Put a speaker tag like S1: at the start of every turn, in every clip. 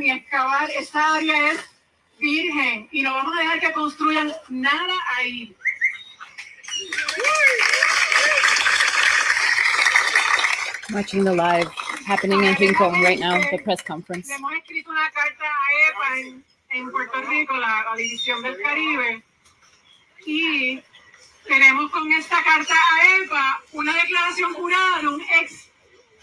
S1: ni excavar. Esta área es virgen y no vamos a dejar que construyan nada ahí.
S2: Watching the live happening in Rincon right now, the press conference.
S1: Le hemos escrito una carta a EPA en Puerto Rico, la División del Caribe, y tenemos con esta carta a EPA una declaración jurada de un ex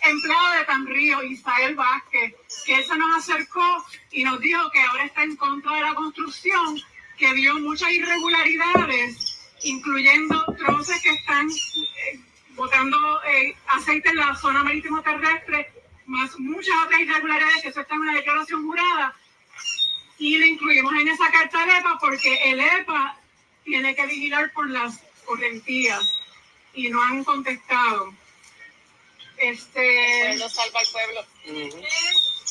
S1: empleado de Tan Río, Isael Vázquez, que él se nos acercó y nos dijo que ahora está en contra de la construcción, que vio muchas irregularidades, incluyendo troces que están botando aceite en la zona marítimo terrestre, más muchas otras irregularidades, que eso está en una declaración jurada, y le incluimos en esa carta al EPA porque el EPA tiene que vigilar por las correntías y no han contestado.
S3: No salva al pueblo.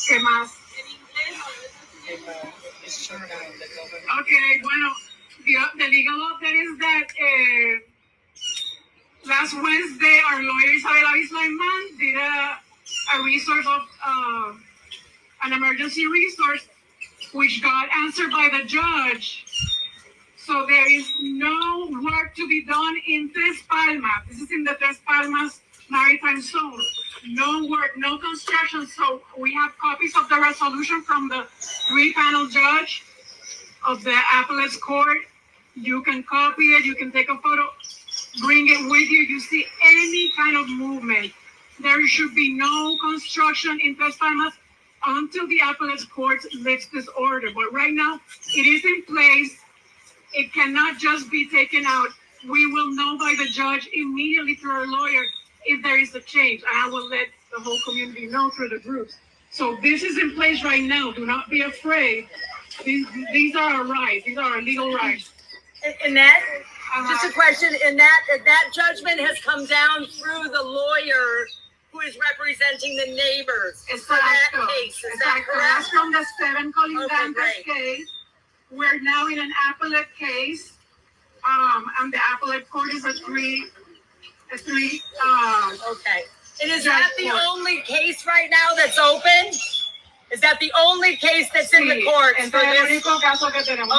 S1: ¿Qué más? Okay, bueno, the legal update is that last Wednesday our lawyer Isabel Avislan did a resource of an emergency resource which got answered by the judge. So there is no work to be done in Tres Palmas. This is in the Tres Palmas maritime zone. No work, no construction. So we have copies of the resolution from the 3-panel judge of the appellate court. You can copy it, you can take a photo, bring it with you. You see any kind of movement. There should be no construction in Tres Palmas until the appellate court lifts this order. But right now, it is in place. It cannot just be taken out. We will know by the judge immediately through our lawyer if there is a change. And I will let the whole community know through the groups. So this is in place right now. Do not be afraid. These are our rights. These are our legal rights.
S3: Annette, just a question. That judgment has come down through the lawyer who is representing the neighbors for that case. Is that correct?
S1: That's from the 7 Colindantes case. We're now in an appellate case, and the appellate court is a three.
S3: Okay. And is that the only case right now that's open? Is that the only case that's in the courts for this?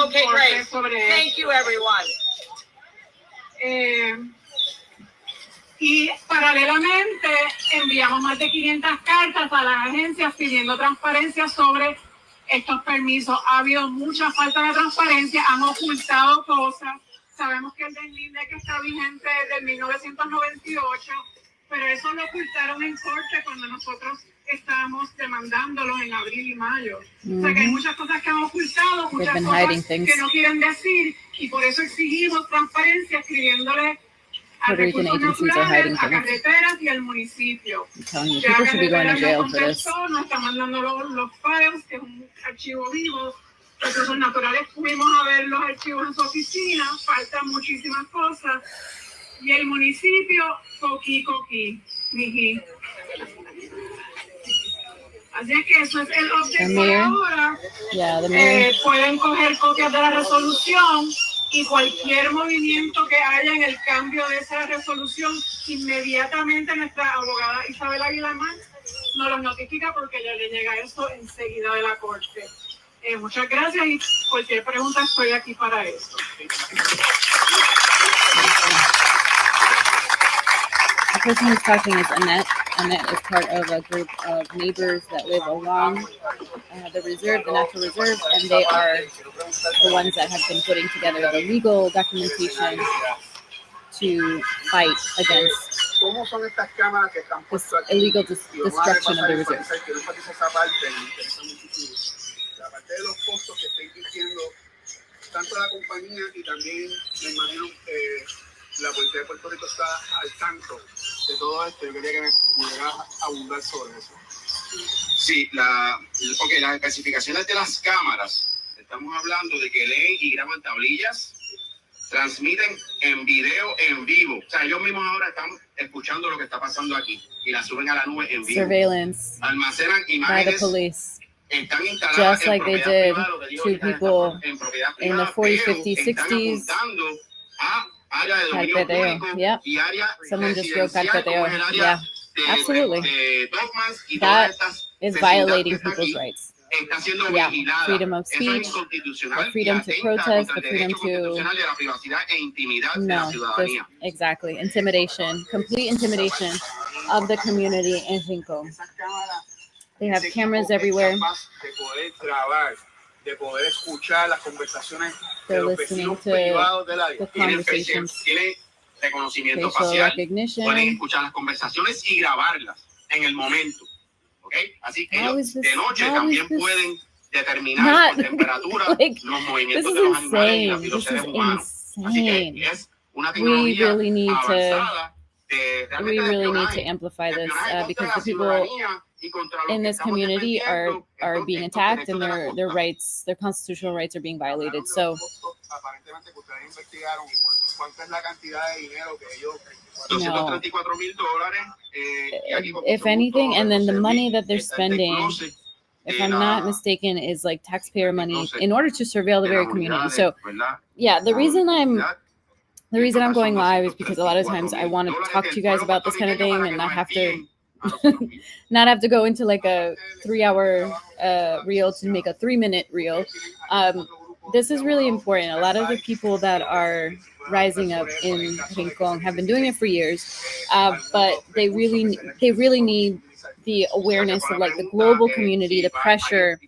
S3: Okay, great. Thank you, everyone.
S1: Y paralelamente enviamos más de 500 cartas a las agencias pidiendo transparencia sobre estos permisos. Ha habido mucha falta de transparencia, han ocultado cosas. Sabemos que el DENLINDE que está vigente desde 1998, pero eso lo ocultaron en corte cuando nosotros estábamos demandándolos en abril y mayo. O sea que hay muchas cosas que han ocultado, muchas cosas que no quieren decir, y por eso exigimos transparencia escribiéndole a recursos naturales, a carreteras y al municipio. Ya carreteras no contestó, nos está mandando los files, que es un archivo vivo. Recursos naturales fuimos a ver los archivos en su oficina, faltan muchísimas cosas. Y el municipio, coqui, miji. Así es que eso es el update por ahora. Pueden coger copias de la resolución y cualquier movimiento que haya en el cambio de esa resolución, inmediatamente nuestra abogada Isabel Aguilar nos lo notifica porque ya le llega eso enseguida de la corte. Muchas gracias y cualquier pregunta estoy aquí para eso.
S2: The person who's talking is Annette. Annette is part of a group of neighbors that live along the reserve, the natural reserve, and they are the ones that have been putting together the legal documentation to fight against this illegal destruction of the reserve.
S4: Aparte de los costos que está invirtiendo tanto la compañía y también me imagino la Policía de Puerto Rico está al tanto de todo esto. Yo quería que me pudiera abundar sobre eso. Sí, las especificaciones de las cámaras, estamos hablando de que leen y graban tablillas, transmiten en video en vivo. O sea, ellos mismos ahora están escuchando lo que está pasando aquí y la suben a la nube en vivo.
S2: Surveillance
S4: almacenan
S2: by
S4: imágenes.
S2: the police.
S4: Just
S2: like they did to people in the 40s, 50s, 60s. Carpeteo. Yep. Someone just wrote carpeteo. Yeah, absolutely. That is violating people's rights.
S4: está siendo
S2: Yeah,
S4: vigilada.
S2: freedom of
S4: Eso es
S2: speech,
S4: inconstitucional
S2: the freedom
S4: y
S2: to
S4: atenta
S2: protest,
S4: contra
S2: the
S4: el
S2: freedom
S4: derecho
S2: to
S4: constitucional de la privacidad e intimidad de la
S2: no, just
S4: ciudadanía.
S2: exactly intimidation, complete intimidation of the community in Rincon. They have cameras everywhere.
S4: De poder grabar, de poder escuchar las conversaciones de
S2: They're
S4: los
S2: listening
S4: vecinos
S2: to
S4: privados del área.
S2: the
S4: Tienen
S2: conversations,
S4: reconocimiento
S2: facial
S4: facial,
S2: recognition.
S4: pueden escuchar las conversaciones y grabarlas en el momento. ¿Ok? Así que ellos de noche también pueden determinar con temperatura
S2: like,
S4: los
S2: this
S4: movimientos
S2: is
S4: de los animales y
S2: insane.
S4: los
S2: This
S4: seres
S2: is
S4: humanos. Así
S2: insane.
S4: que es una
S2: We
S4: tecnología
S2: really need to
S4: avanzada
S2: we really need to amplify this because the people in this community are being attacked and their rights, their constitutional rights are being violated. So no, if anything, and then the money that they're spending, if I'm not mistaken, is like taxpayer money in order to surveil the very community. So yeah, the reason I'm going live is because a lot of times I want to talk to you guys about this kind of thing and not have to not have to go into like a 3-hour reel to make a 3-minute reel. This is really important. A lot of the people that are rising up in Rincon have been doing it for years, but they really need the awareness of like the global community, the pressure,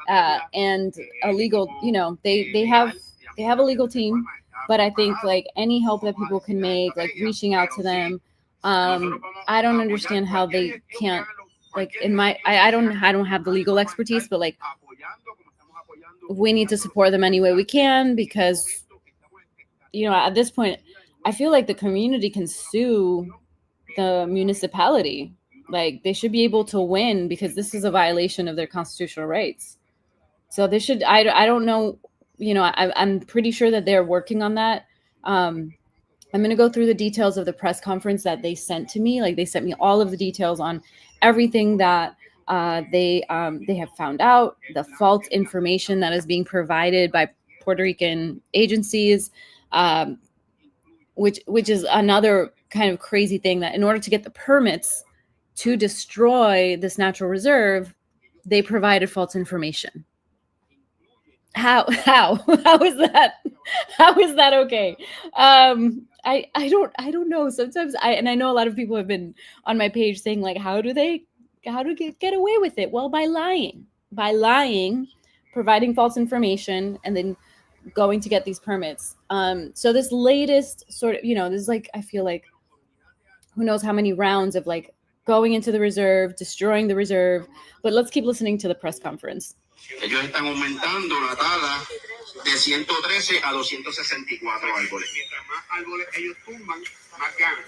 S2: and a legal. You know, they have a legal team, but I think like any help that people can make, like reaching out to them. I don't understand how they can't, like in my I don't have the legal expertise, but like we need to support them any way we can because, you know, at this point I feel like the community can sue the municipality. Like they should be able to win because this is a violation of their constitutional rights. So they should, I don't know, you know, I'm pretty sure that they're working on that. I'm going to go through the details of the press conference that they sent to me. Like they sent me all of the details on everything that they have found out, the false information that is being provided by Puerto Rican agencies, which is another kind of crazy thing, that in order to get the permits to destroy this natural reserve, they provided false information. How is that? How is that okay? I don't know. Sometimes I know a lot of people have been on my page saying like, how do get away with it? Well, by lying, providing false information, and then going to get these permits. So this latest sort of, you know, this is like, I feel like who knows how many rounds of like going into the reserve, destroying the reserve. But let's keep listening to the press conference.
S4: Ellos están aumentando la tala de 113 a 264 árboles. Mientras más árboles ellos tumban, más ganan.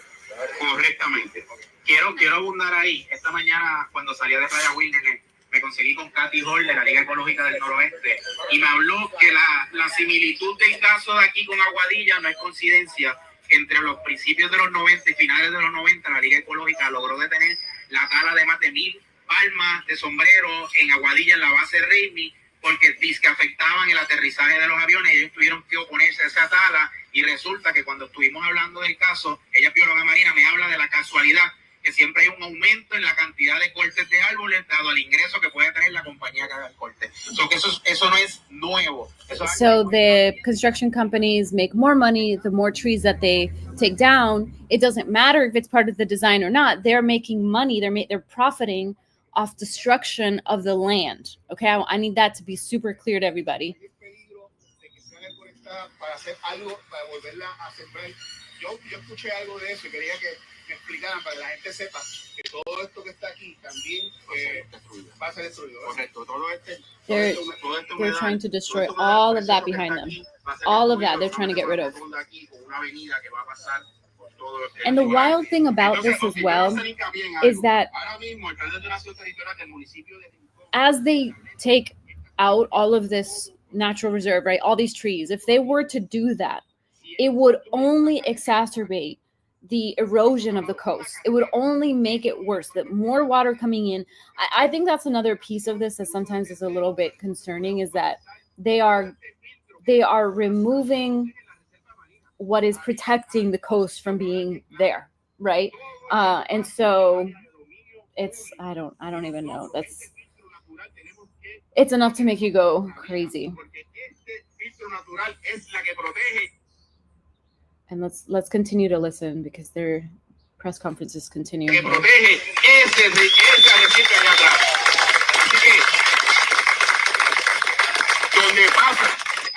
S4: Correctamente. Quiero abundar ahí. Esta mañana, cuando salía de Playa Wilderness, me conseguí con Katy Hall de la Liga Ecológica del Noroeste y me habló que la similitud del caso de aquí con Aguadilla no es coincidencia. Entre los principios de los 90 y finales de los 90, la Liga Ecológica logró detener la tala de más de 1,000 palmas de sombrero en Aguadilla, en la base Raimi, porque que afectaban el aterrizaje de los aviones. Ellos tuvieron que oponerse a esa tala y resulta que cuando estuvimos hablando del caso, ella, bióloga marina, me habla de la casualidad que siempre hay un aumento en la cantidad de cortes de árboles dado el ingreso que puede tener la compañía que haga el corte. So que eso no es nuevo.
S2: So the construction companies make more money the more trees that they take down. It doesn't matter if it's part of the design or not. They're making money. They're profiting off destruction of the land. Okay, I need that to be super clear to everybody.
S4: Yo escuché algo de eso y quería que me explicaran para que la gente sepa que todo esto que está aquí también va a ser destruido. Correcto.
S2: They're trying to destroy all of that behind them. All of that they're trying to get rid of. And the wild thing about this as well is that as they take out all of this natural reserve, right, all these trees, if they were to do that, it would only exacerbate the erosion of the coast. It would only make it worse, that more water coming in. I think that's another piece of this that sometimes is a little bit concerning, is that they are removing what is protecting the coast from being there, right? And so it's I don't even know. it's enough to make you go crazy. And let's continue to listen because their press conferences continue.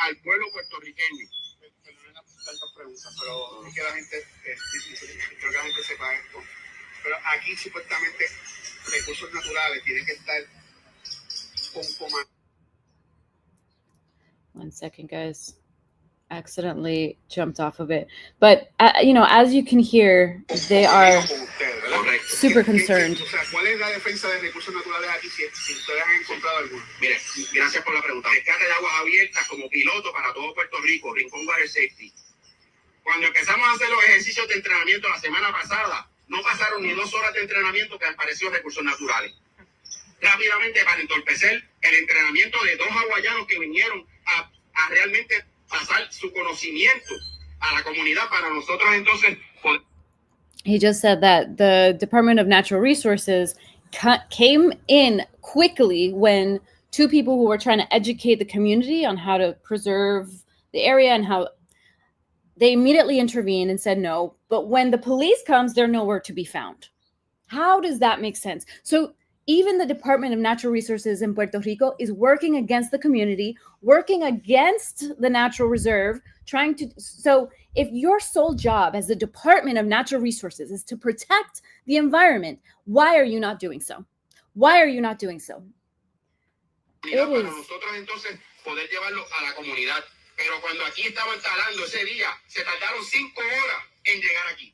S4: Al pueblo puertorriqueño. Tantas preguntas, pero es que la gente, creo que la gente sepa esto. Pero aquí supuestamente recursos naturales tienen que estar con comando.
S2: 1 second, guys. Accidentally jumped off of it, but you know, as you can hear, they are super concerned.
S4: ¿Cuál es la defensa de recursos naturales aquí si ustedes han encontrado alguno? Mire, gracias por la pregunta. Rescate de aguas abiertas como piloto para todo Puerto Rico, Rincon Water Safety. Cuando empezamos a hacer los ejercicios de entrenamiento la semana pasada, no pasaron ni 2 horas de entrenamiento que apareció recursos naturales. Rápidamente, para entorpecer el entrenamiento de 2 hawaianos que vinieron a realmente pasar su conocimiento a la comunidad para nosotros entonces poder.
S2: He just said that the Department of Natural Resources came in quickly when 2 people who were trying to educate the community on how to preserve the area and how they immediately intervened and said no. But when the police comes, they're nowhere to be found. How does that make sense? So even the Department of Natural Resources in Puerto Rico is working against the community, working against the natural reserve, trying to. So if your sole job as the Department of Natural Resources is to protect the environment, why are you not doing so? Why are you not doing so? It is.
S4: Nosotros entonces poder llevarlo a la comunidad. Pero cuando aquí estaban talando ese día, se tardaron 5 horas en llegar aquí.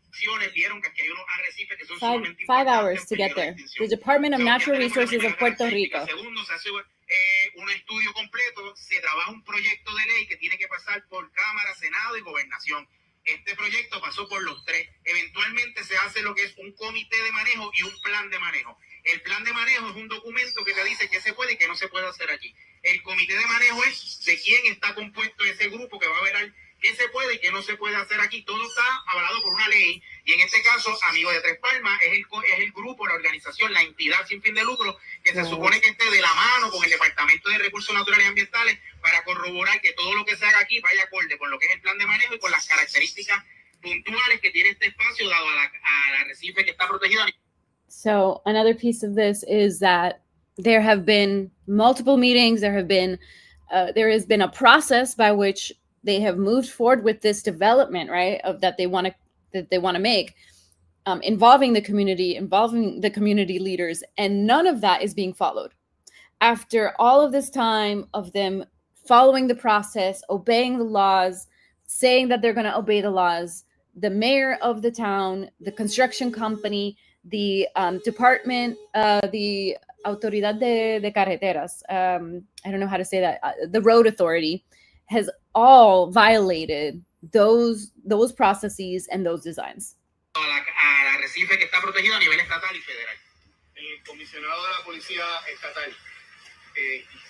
S4: Vieron que hay unos arrecifes que son
S2: 5 hours to get there. The Department of Natural Resources of Puerto Rico.
S4: Segundo, se hace un estudio completo, se trabaja un proyecto de ley que tiene que pasar por Cámara, Senado y Gobernación. Este proyecto pasó por los 3. Eventualmente se hace lo que es un comité de manejo y un plan de manejo. El plan de manejo es un documento que te dice qué se puede y qué no se puede hacer aquí. El comité de manejo es de quién está compuesto ese grupo que va a ver qué se puede y qué no se puede hacer aquí. Todo está avalado por una ley y en este caso, Amigos de Tres Palmas es el grupo, la organización, la entidad sin fin de lucro que se supone que esté de la mano con el Departamento de Recursos Naturales y Ambientales para corroborar que todo lo que se haga aquí vaya acorde con lo que es el plan de manejo y con las características puntuales que tiene este espacio dado al arrecife que está protegido.
S2: So another piece of this is that there have been multiple meetings. There has been a process by which they have moved forward with this development, right? Of that they want to make, involving the community leaders, and none of that is being followed. After all of this time of them following the process, obeying the laws, saying that they're going to obey the laws, the mayor of the town, the construction company, the department, the Autoridad de Carreteras, I don't know how to say that, the road authority, has all violated those processes and those designs.
S4: Al arrecife que está protegido a nivel estatal y federal. El comisionado de la policía estatal,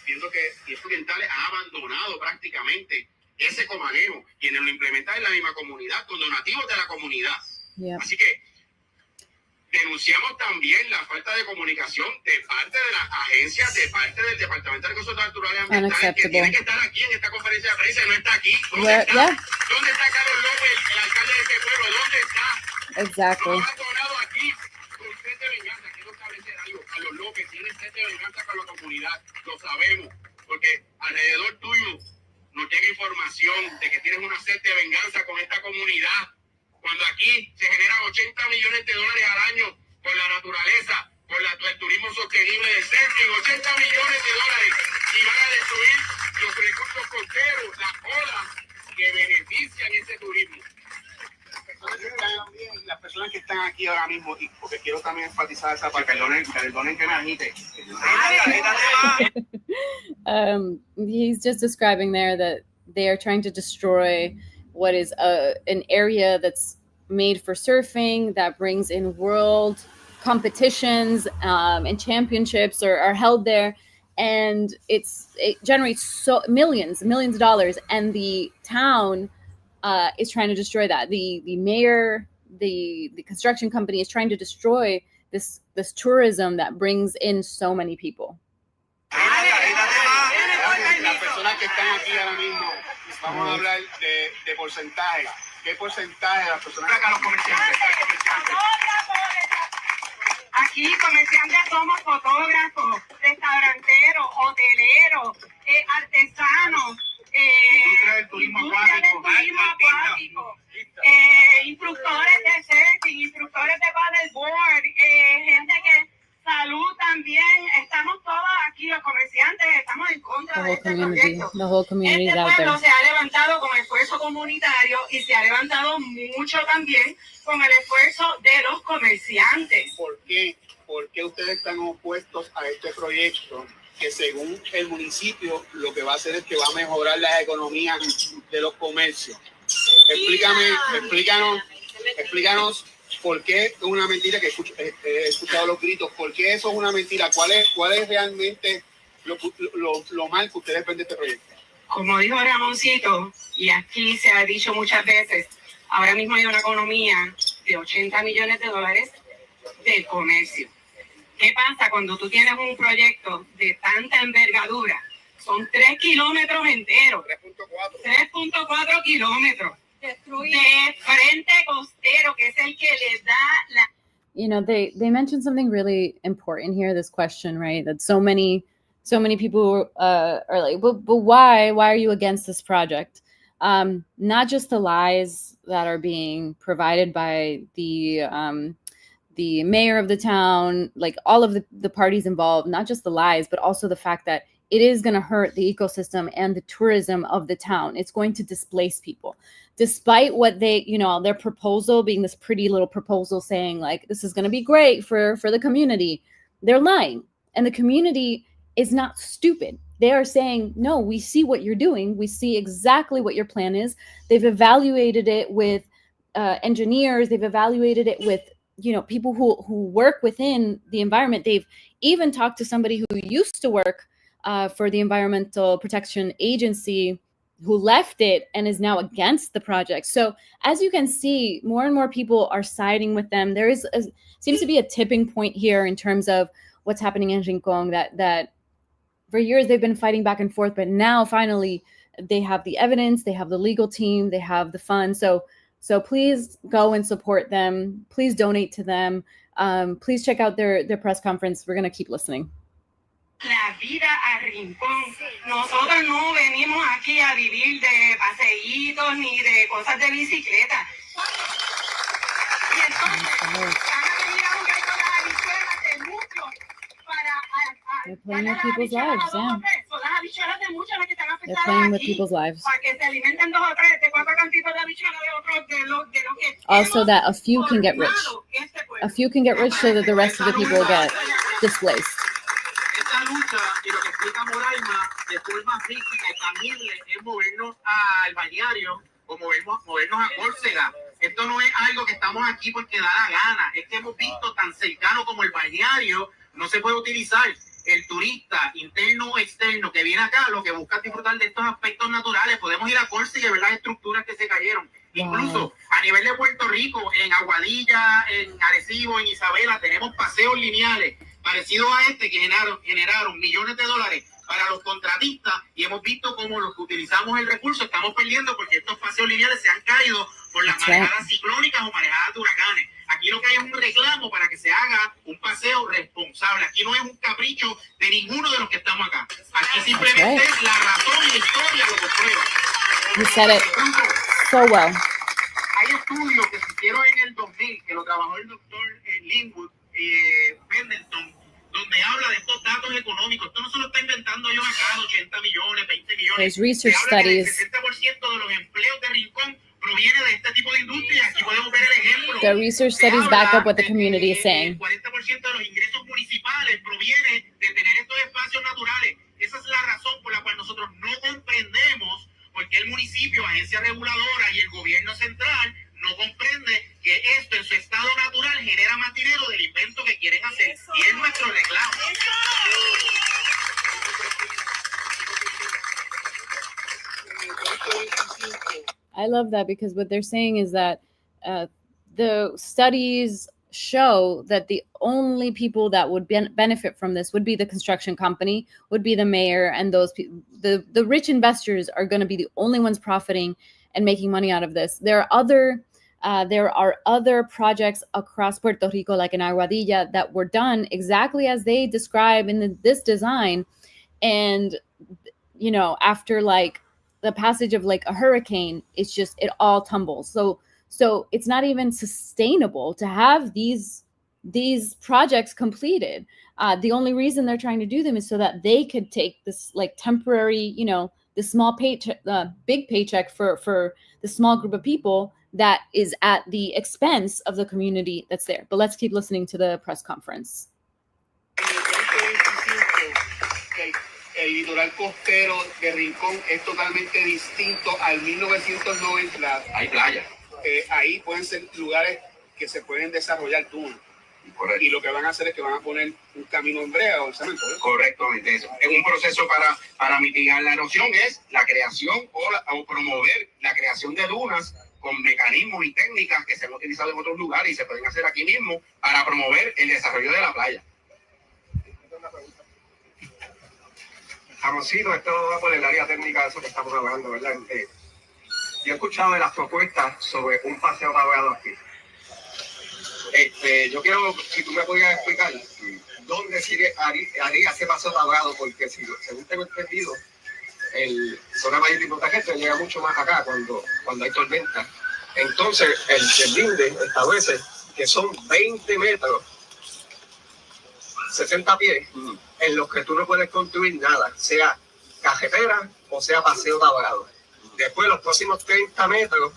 S4: viendo que Diez Orientales ha abandonado prácticamente ese comanejo, quienes lo implementan en la misma comunidad, con donativos de la comunidad.
S2: Yeah.
S4: Así que denunciamos también la falta de comunicación de parte de las agencias, de parte del Departamento de Recursos Naturales y Ambientales, que tiene que estar aquí en esta conferencia de prensa y no está aquí. ¿Dónde está?
S2: Yeah.
S4: ¿Dónde está Carlos López, el alcalde de este pueblo? ¿Dónde está?
S2: Exactly.
S4: Nos ha abandonado aquí con sed de venganza. Quiero establecer algo. Carlos López tiene sed de venganza con la comunidad. Lo sabemos. Porque alrededor tuyo nos llega información de que tienes una sed de venganza con esta comunidad. Cuando aquí se generan $80 millones al año por la naturaleza, por el turismo sostenible de surfing, $80 millones y van a destruir los recursos costeros, las olas que benefician ese turismo. Las personas que están aquí ahora mismo, y porque quiero también enfatizar esa parte, perdonen que me agite.
S2: He's just describing there that they are trying to destroy what is an area that's made for surfing, that brings in world competitions and championships are held there, and it generates millions of dollars, and the town is trying to destroy that. The mayor, the construction company is trying to destroy this tourism that brings in so many people.
S4: personas que están aquí ahora mismo, vamos a hablar de porcentaje. ¿Qué porcentaje de las personas acá, los comerciantes?
S1: Aquí comerciantes somos fotógrafos, restauranteros, hoteleros, artesanos,
S4: Industria del turismo acuático,
S1: instructores de surfing, instructores de paddleboard, gente que salud también. Estamos todos aquí, los comerciantes, estamos en contra de este proyecto.
S2: The whole community
S1: Este
S2: is out there.
S1: pueblo se ha levantado con esfuerzo comunitario y se ha levantado mucho también con el esfuerzo de los comerciantes.
S4: ¿Por qué? ¿Por qué ustedes están opuestos a este proyecto que según el municipio lo que va a hacer es que va a mejorar las economías de los comercios? Explícanos por qué es una mentira, que he escuchado los gritos, por qué eso es una mentira, cuál es realmente lo mal que ustedes ven de este proyecto.
S1: Como dijo Ramoncito, y aquí se ha dicho muchas veces, ahora mismo hay una economía de 80 millones de dólares del comercio. ¿Qué pasa cuando tú tienes un proyecto de tanta envergadura? Son 3 kilómetros enteros, 3.4 kilómetros de frente costero, que es el que le da la...
S2: You know, they mentioned something really important here, this question, right? That so many people are like, but why are you against this project? Not just the lies that are being provided by the mayor of the town, like all of the parties involved, not just the lies, but also the fact that it is going to hurt the ecosystem and the tourism of the town. It's going to displace people. Despite what they, you know, their proposal being this pretty little proposal saying like, this is going to be great for the community, they're lying. And the community is not stupid. They are saying, no, we see what you're doing. We see exactly what your plan is. They've evaluated it with engineers. They've evaluated it with, you know, people who work within the environment. They've even talked to somebody who used to work for the Environmental Protection Agency, who left it and is now against the project. So as you can see, more and more people are siding with them. There seems to be a tipping point here in terms of what's happening in Rincon, that for years they've been fighting back and forth, but now finally they have the evidence, they have the legal team, they have the funds. So please go and support them. Please donate to them. Please check out their press conference. We're going to keep listening.
S1: La vida a Rincón. Nosotros no venimos aquí a vivir de paseitos ni de cosas de bicicleta. Y entonces van a venir a jugar con las habichuelas de muchos
S2: They're playing with people's lives, yeah.
S1: Son las habichuelas de muchos las que están
S2: They're
S1: afectadas
S2: playing with
S1: aquí.
S2: people's lives.
S1: Para que se alimenten 2 o 3 de 4 cantitos de habichuelas de otros de lo que
S2: Also that a few can get rich. A few can get rich so that the rest of the people get displaced.
S4: Esta lucha y lo que explica Moraima de forma física y tangible es movernos al balneario o movernos a Córcega. Esto no es algo que estamos aquí porque da la gana, es que hemos visto tan cercano como el balneario no se puede utilizar. El turista interno o externo que viene acá lo que busca es disfrutar de estos aspectos naturales. Podemos ir a Córcega y ver las estructuras que se cayeron. Incluso a nivel de Puerto Rico, en Aguadilla, en Arecibo, en Isabela, tenemos paseos lineales parecidos a este que generaron millones de dólares para los contratistas, y hemos visto cómo los que utilizamos el recurso estamos perdiendo porque estos paseos lineales se han caído por las marejadas ciclónicas o marejadas de huracanes. Aquí lo que hay es un reclamo para que se haga un paseo responsable. Aquí no es un capricho de ninguno de los que estamos acá. Aquí simplemente es la razón y la historia lo comprueba.
S2: You said it so well.
S4: Hay estudios que se hicieron en el 2000, que lo trabajó el doctor Linwood Pendleton, donde habla de estos datos económicos. Esto no se lo está inventando yo acá, 80 millones, 20 millones.
S2: There's research studies.
S4: El 60% de los empleos de Rincón proviene de este tipo de industria. Aquí podemos ver el ejemplo.
S2: The research studies back up what the community is saying.
S4: El 40% de los ingresos municipales proviene de tener estos espacios naturales. Esa es la razón por la cual nosotros no comprendemos por qué el municipio, agencia reguladora y el gobierno central no comprende que esto en su estado natural genera más dinero del invento que quieren hacer. Y es nuestro reclamo.
S2: I love that, because what they're saying is that the studies show that the only people that would benefit from this would be the construction company, would be the mayor, and those people, the rich investors are going to be the only ones profiting and making money out of this. There are other projects across Puerto Rico, like in Aguadilla, that were done exactly as they describe in this design. And, you know, after like the passage of like a hurricane, it's just, it all tumbles. So it's not even sustainable to have these projects completed. The only reason they're trying to do them is so that they could take this like temporary, you know, the small paycheck, big paycheck for the small group of people that is at the expense of the community that's there. But let's keep listening to the press conference.
S4: El litoral costero de Rincón es totalmente distinto al 1990. Hay playas. Ahí pueden ser lugares que se pueden desarrollar túneles. Correcto. Y lo que van a hacer es que van a poner un camino en brea o el cemento. Correctamente. Eso. Es un proceso para mitigar la erosión, es la creación o promover la creación de dunas con mecanismos y técnicas que se han utilizado en otros lugares y se pueden hacer aquí mismo para promover el desarrollo de la playa. Jamoncito, esto va por el área técnica de eso que estamos hablando, ¿verdad? Yo he escuchado de las propuestas sobre un paseo navegado aquí. Yo quiero, si tú me pudieras explicar, ¿dónde haría ese paseo navegado? Porque según tengo entendido, el zona marítimo terrestre llega mucho más acá cuando hay tormenta. Entonces, el linde establece que son 20 metros, 60 pies, en los que tú no puedes construir nada, sea carretera o sea paseo navegado. Después, los próximos 30 metros,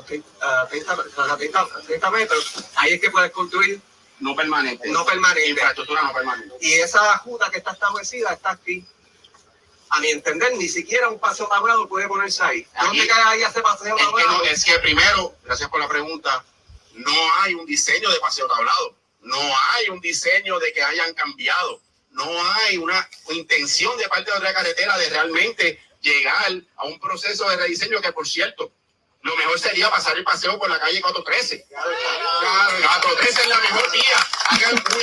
S4: 30 metros, ahí es que puedes construir no permanente. Infraestructura no permanente. Y esa ruta que está establecida está aquí. A mi entender, ni siquiera un paseo tablado puede ponerse ahí. ¿Dónde cae ahí ese paseo tablado? Es que primero, gracias por la pregunta, no hay un diseño de paseo tablado. No hay un diseño de que hayan cambiado. No hay una intención de parte de otra carretera de realmente llegar a un proceso de rediseño que, por cierto, lo mejor sería pasar el paseo por la calle 413. 413 es la mejor vía. Hagan un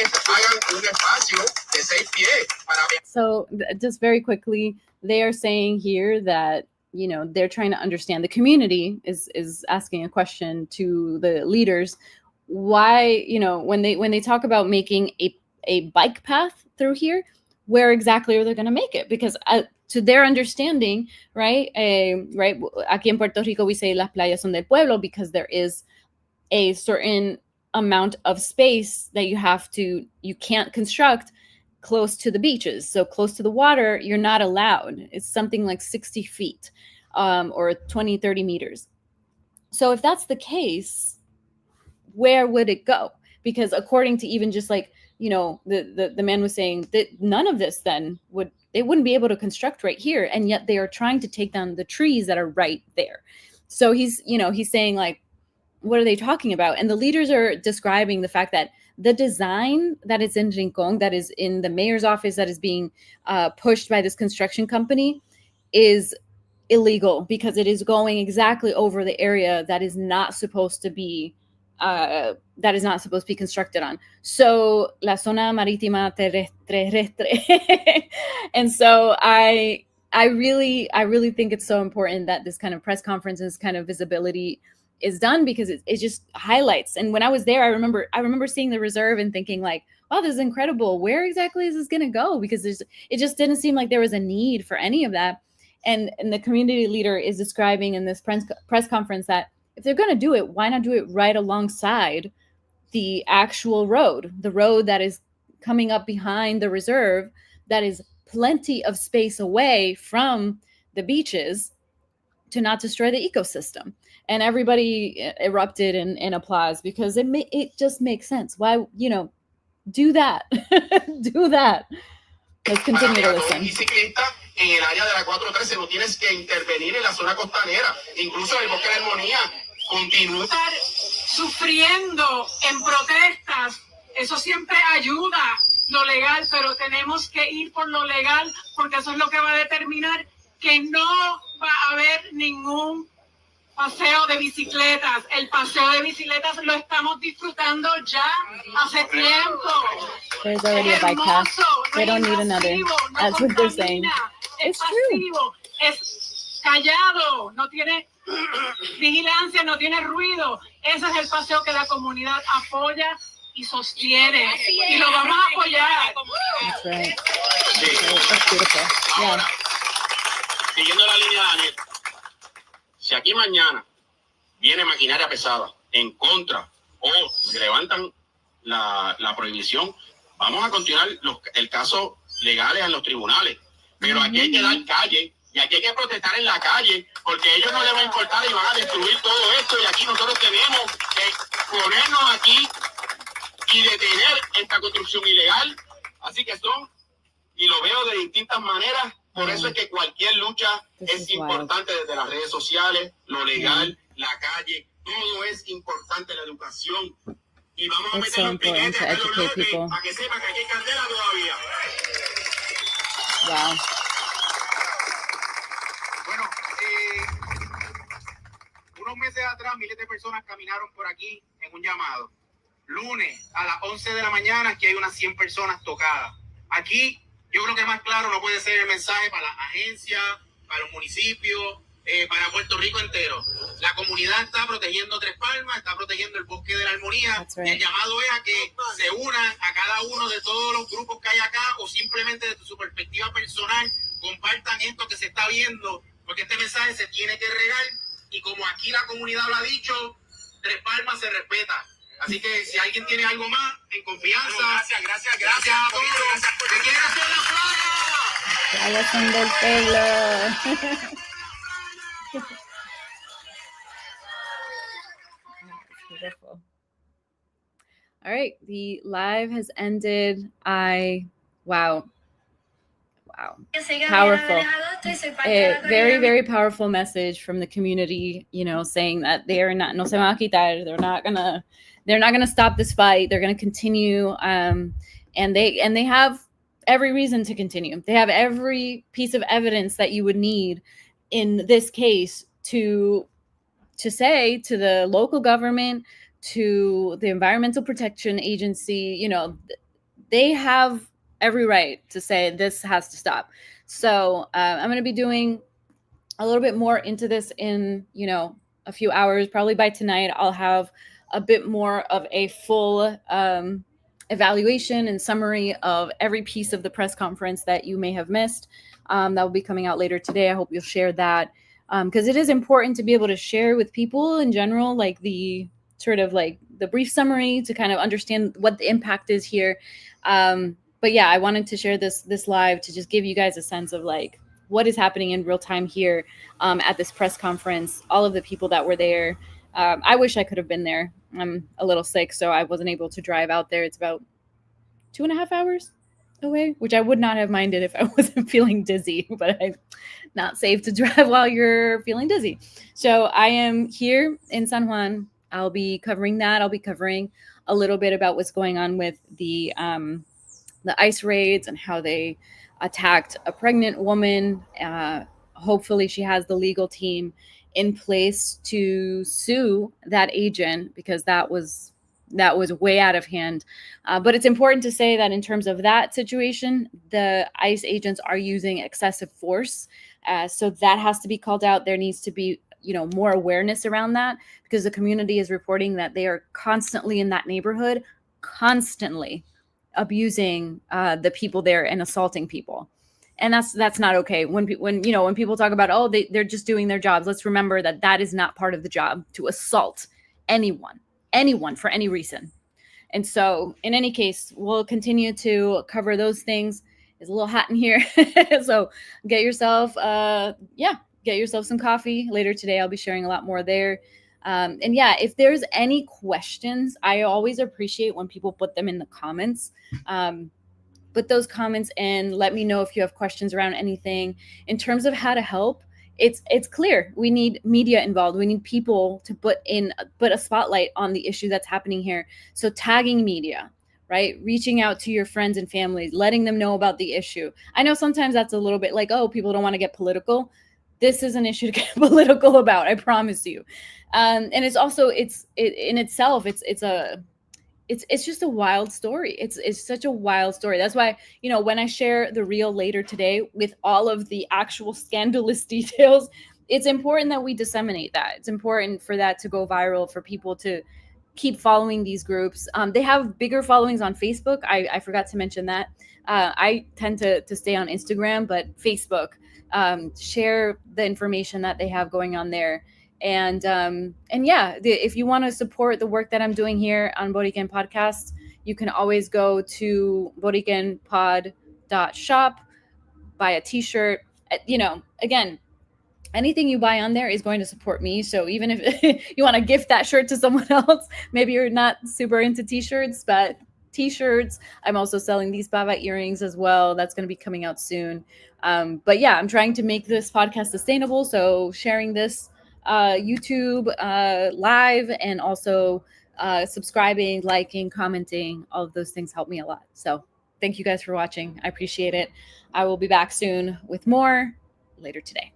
S4: espacio de 6 pies para...
S2: So just very quickly, they are saying here that, you know, they're trying to understand. The community is asking a question to the leaders. Why, you know, when they talk about making a bike path through here, where exactly are they going to make it? Because to their understanding, right, right, aquí en Puerto Rico we say las playas son del pueblo because there is a certain amount of space that you can't construct close to the beaches. So close to the water, you're not allowed. It's something like 60 feet or 20, 30 meters. So if that's the case, where would it go? Because according to even just like, you know, the man was saying that none of this then they wouldn't be able to construct right here. And yet they are trying to take down the trees that are right there. So he's saying like, what are they talking about? And the leaders are describing the fact that the design that is in Rincon, that is in the mayor's office, that is being pushed by this construction company is illegal because it is going exactly over the area that is not supposed to be constructed on. So la zona marítima terrestre. And so I really think it's so important that this kind of press conference and this kind of visibility is done because it just highlights. And when I was there, I remember seeing the reserve and thinking like, wow, this is incredible. Where exactly is this going to go? Because it just didn't seem like there was a need for any of that. And the community leader is describing in this press conference that if they're going to do it, why not do it right alongside the actual road, the road that is coming up behind the reserve, that is plenty of space away from the beaches to not destroy the ecosystem. And everybody erupted in applause because it just makes sense. Why, you know, do that. Do that. Let's continue to listen.
S4: En el área de la 413 no tienes que intervenir en la zona costanera, incluso en el bosque de armonía. Continúa
S1: sufriendo en protestas, eso siempre ayuda lo legal, pero tenemos que ir por lo legal porque eso es lo que va a determinar que no va a haber ningún paseo de bicicletas. El paseo de bicicletas lo estamos disfrutando ya hace tiempo.
S2: There's already a bike path. They don't need another. That's what they're saying. It's true.
S1: Es callado, no tiene vigilancia, no tiene ruido. Ese es el paseo que la comunidad apoya y sostiene. Y lo vamos a apoyar.
S2: That's right. That's beautiful. Yeah.
S5: Siguiendo la línea de Daniel, si aquí mañana viene maquinaria pesada en contra o se levantan la prohibición, vamos a continuar el caso legales en los tribunales. Pero aquí hay que dar calle y aquí hay que protestar en la calle porque a ellos no les va a importar y van a destruir todo esto. Y aquí nosotros tenemos que ponernos aquí y detener esta construcción ilegal. Así que y lo veo de distintas maneras. Por eso es que cualquier lucha es importante desde las redes sociales, lo legal, la calle, todo es importante, la educación. Y vamos a meter los piquetes a los locos para que sepan que aquí hay candela todavía.
S2: Wow.
S4: Bueno, unos meses atrás miles de personas caminaron por aquí en un llamado. Lunes a las 11 de la mañana aquí hay unas 100 personas tocadas. Aquí yo creo que más claro no puede ser el mensaje para las agencias, para los municipios, para Puerto Rico entero. La comunidad está protegiendo Tres Palmas, está protegiendo el bosque de la armonía.
S2: Right.
S4: El llamado es a que se unan a cada uno de todos los grupos que hay acá o simplemente desde su perspectiva personal compartan esto que se está viendo, porque este mensaje se tiene que regar y como aquí la comunidad lo ha dicho, Tres Palmas se respeta. Así que si alguien tiene algo más, en confianza. Bueno, gracias a todos. ¿Qué quiere hacer la plaga?
S2: Alison del pelo. Beautiful. All right, the live has ended. Wow. Powerful. A very, very powerful message from the community, saying that they are not, no se van a quitar, they're not gonna stop this fight. They're gonna continue. And they have every reason to continue. They have every piece of evidence that you would need in this case to say to the local government, to the Environmental Protection Agency, they have every right to say this has to stop. So I'm going to be doing a little bit more into this in, a few hours. Probably by tonight, I'll have a bit more of a full evaluation and summary of every piece of the press conference that you may have missed. That will be coming out later today. I hope you'll share that because it is important to be able to share with people in general, like the sort of like the brief summary to kind of understand what the impact is here. But yeah, I wanted to share this live to just give you guys a sense of like what is happening in real time here at this press conference, all of the people that were there. I wish I could have been there. I'm a little sick, so I wasn't able to drive out there. It's about 2.5 hours away, which I would not have minded if I wasn't feeling dizzy, but I'm not safe to drive while you're feeling dizzy. So I am here in San Juan. I'll be covering that. I'll be covering a little bit about what's going on with the ICE raids and how they attacked a pregnant woman. Hopefully she has the legal team in place to sue that agent because that was way out of hand. But it's important to say that in terms of that situation, the ICE agents are using excessive force. So that has to be called out. There needs to be, more awareness around that because the community is reporting that they are constantly in that neighborhood, constantly abusing the people there and assaulting people. And that's not okay. When people talk about, they're just doing their jobs, let's remember that is not part of the job to assault anyone for any reason. And so in any case, we'll continue to cover those things. It's a little hot in here. So get yourself some coffee. Later today, I'll be sharing a lot more there. And yeah, if there's any questions, I always appreciate when people put them in the comments. Put those comments in. Let me know if you have questions around anything. In terms of how to help, it's clear. We need media involved. We need people to put a spotlight on the issue that's happening here. So tagging media, right? Reaching out to your friends and families, letting them know about the issue. I know sometimes that's a little bit like, people don't want to get political. this is an issue to get political about, I promise you. And it's also, in itself, it's just a wild story. It's such a wild story. That's why, when I share the reel later today with all of the actual scandalous details, it's important that we disseminate that. It's important for that to go viral, for people to keep following these groups. They have bigger followings on Facebook. I forgot to mention that. I tend to stay on Instagram, but Facebook, share the information that they have going on there. And yeah, if you want to support the work that I'm doing here on Borican Podcast, you can always go to boricanpod.shop, buy a t-shirt. Again, anything you buy on there is going to support me. So even if you want to gift that shirt to someone else, maybe you're not super into t-shirts, but t-shirts. I'm also selling these baba earrings as well. That's going to be coming out soon. But yeah, I'm trying to make this podcast sustainable. So sharing this YouTube live, and also subscribing, liking, commenting, all of those things help me a lot. So thank you guys for watching. I appreciate it. I will be back soon with more later today.